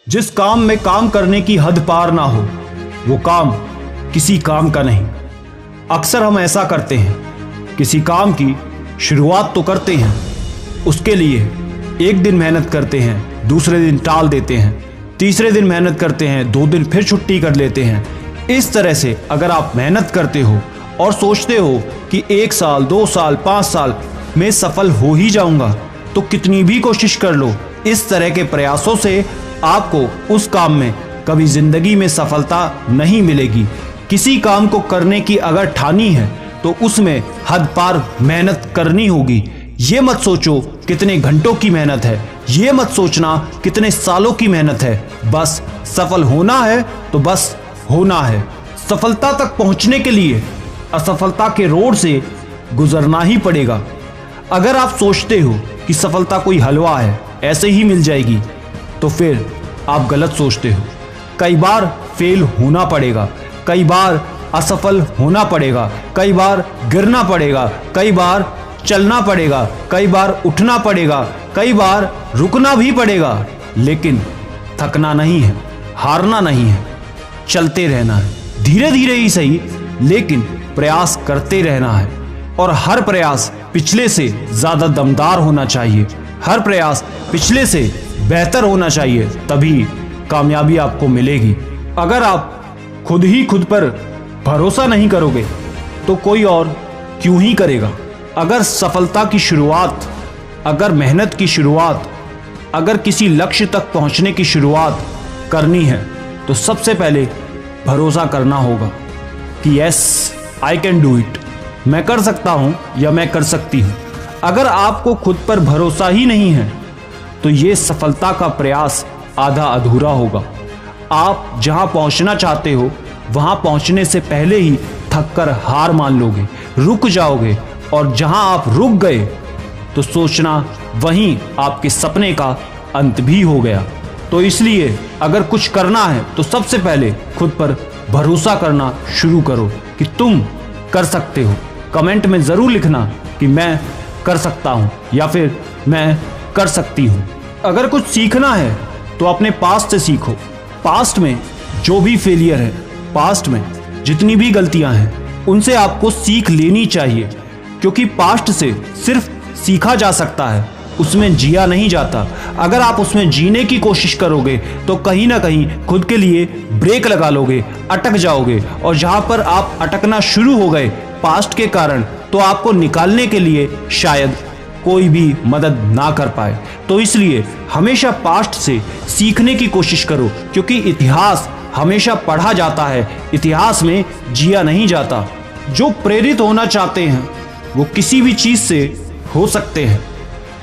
जिस काम में काम करने की हद पार ना हो वो काम किसी काम का नहीं। अक्सर हम ऐसा करते हैं, किसी काम की शुरुआत तो करते हैं, उसके लिए एक दिन मेहनत करते हैं, दूसरे दिन टाल देते हैं, तीसरे दिन मेहनत करते हैं, 2 दिन फिर छुट्टी कर लेते हैं। इस तरह से अगर आप मेहनत करते हो और सोचते हो कि 1 साल 2 साल 5 साल में सफल हो ही जाऊंगा, तो कितनी भी कोशिश कर लो, इस तरह के प्रयासों से आपको उस काम में कभी जिंदगी में सफलता नहीं मिलेगी। किसी काम को करने की अगर ठानी है तो उसमें हद पार मेहनत करनी होगी। ये मत सोचो कितने घंटों की मेहनत है, ये मत सोचना कितने सालों की मेहनत है। बस सफल होना है तो बस होना है। सफलता तक पहुंचने के लिए असफलता के रोड से गुजरना ही पड़ेगा। अगर आप सोचते हो कि सफलता कोई हलवा है, ऐसे ही मिल जाएगी, तो फिर आप गलत सोचते हो। कई बार फेल होना पड़ेगा, कई बार असफल होना पड़ेगा, कई बार गिरना पड़ेगा, कई बार चलना पड़ेगा, कई बार उठना पड़ेगा, कई बार रुकना भी पड़ेगा, लेकिन थकना नहीं है, हारना नहीं है, चलते रहना है। धीरे धीरे ही सही, लेकिन प्रयास करते रहना है। और हर प्रयास पिछले से ज़्यादा दमदार होना चाहिए, हर प्रयास पिछले से बेहतर होना चाहिए, तभी कामयाबी आपको मिलेगी। अगर आप खुद ही खुद पर भरोसा नहीं करोगे तो कोई और क्यों ही करेगा। अगर सफलता की शुरुआत, अगर मेहनत की शुरुआत, अगर किसी लक्ष्य तक पहुंचने की शुरुआत करनी है तो सबसे पहले भरोसा करना होगा कि yes I can do it, मैं कर सकता हूं या मैं कर सकती हूं। अगर आपको खुद पर भरोसा ही नहीं है तो ये सफलता का प्रयास आधा अधूरा होगा। आप जहां पहुंचना चाहते हो वहां पहुंचने से पहले ही थककर हार मान लोगे, रुक जाओगे, और जहां आप रुक गए तो सोचना वहीं आपके सपने का अंत भी हो गया। तो इसलिए अगर कुछ करना है तो सबसे पहले खुद पर भरोसा करना शुरू करो कि तुम कर सकते हो। कमेंट में ज़रूर लिखना कि मैं कर सकता हूँ या फिर मैं कर सकती हूँ। अगर कुछ सीखना है तो अपने पास्ट से सीखो। पास्ट में जो भी फेलियर है, पास्ट में जितनी भी गलतियां हैं, उनसे आपको सीख लेनी चाहिए, क्योंकि पास्ट से सिर्फ सीखा जा सकता है, उसमें जिया नहीं जाता। अगर आप उसमें जीने की कोशिश करोगे तो कहीं ना कहीं खुद के लिए ब्रेक लगा लोगे, अटक जाओगे, और जहां पर आप अटकना शुरू हो गए पास्ट के कारण, तो आपको निकालने के लिए शायद कोई भी मदद ना कर पाए। तो इसलिए हमेशा पास्ट से सीखने की कोशिश करो, क्योंकि इतिहास हमेशा पढ़ा जाता है, इतिहास में जिया नहीं जाता। जो प्रेरित होना चाहते हैं वो किसी भी चीज़ से हो सकते हैं।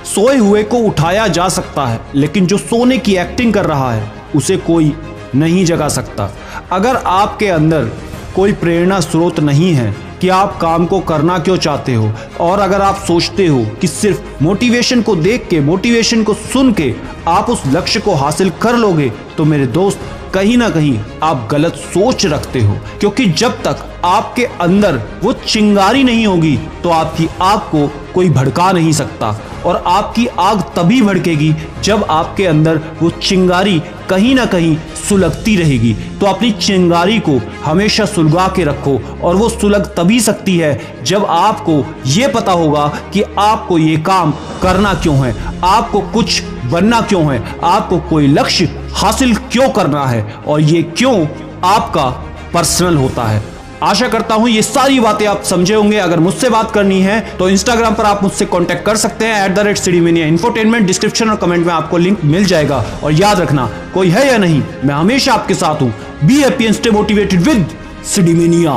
सोए हुए को उठाया जा सकता है, लेकिन जो सोने की एक्टिंग कर रहा है उसे कोई नहीं जगा सकता। अगर आपके अंदर कोई प्रेरणा स्रोत नहीं है कि आप काम को करना क्यों चाहते हो, और अगर आप सोचते हो कि सिर्फ मोटिवेशन को देख के, मोटिवेशन को सुन के आप उस लक्ष्य को हासिल कर लोगे, तो मेरे दोस्त कहीं ना कहीं आप गलत सोच रखते हो। क्योंकि जब तक आपके अंदर वो चिंगारी नहीं होगी तो आपकी आग को कोई भड़का नहीं सकता, और आपकी आग तभी भड़केगी जब आपके अंदर वो चिंगारी कहीं ना कहीं सुलगती रहेगी। तो अपनी चिंगारी को हमेशा सुलगा के रखो, और वो सुलग तभी सकती है जब आपको ये पता होगा कि आपको ये काम करना क्यों है, आपको कुछ बनना क्यों है, आपको कोई लक्ष्य हासिल क्यों करना है, और ये क्यों आपका पर्सनल होता है। आशा करता हूं ये सारी बातें आप समझे होंगे। अगर मुझसे बात करनी है तो इंस्टाग्राम पर आप मुझसे कांटेक्ट कर सकते हैं @सिडीमैनिया इंफोटेनमेंट। डिस्क्रिप्शन और कमेंट में आपको लिंक मिल जाएगा। और याद रखना, कोई है या नहीं, मैं हमेशा आपके साथ हूं। Be happy and stay motivated with सिडीमैनिया।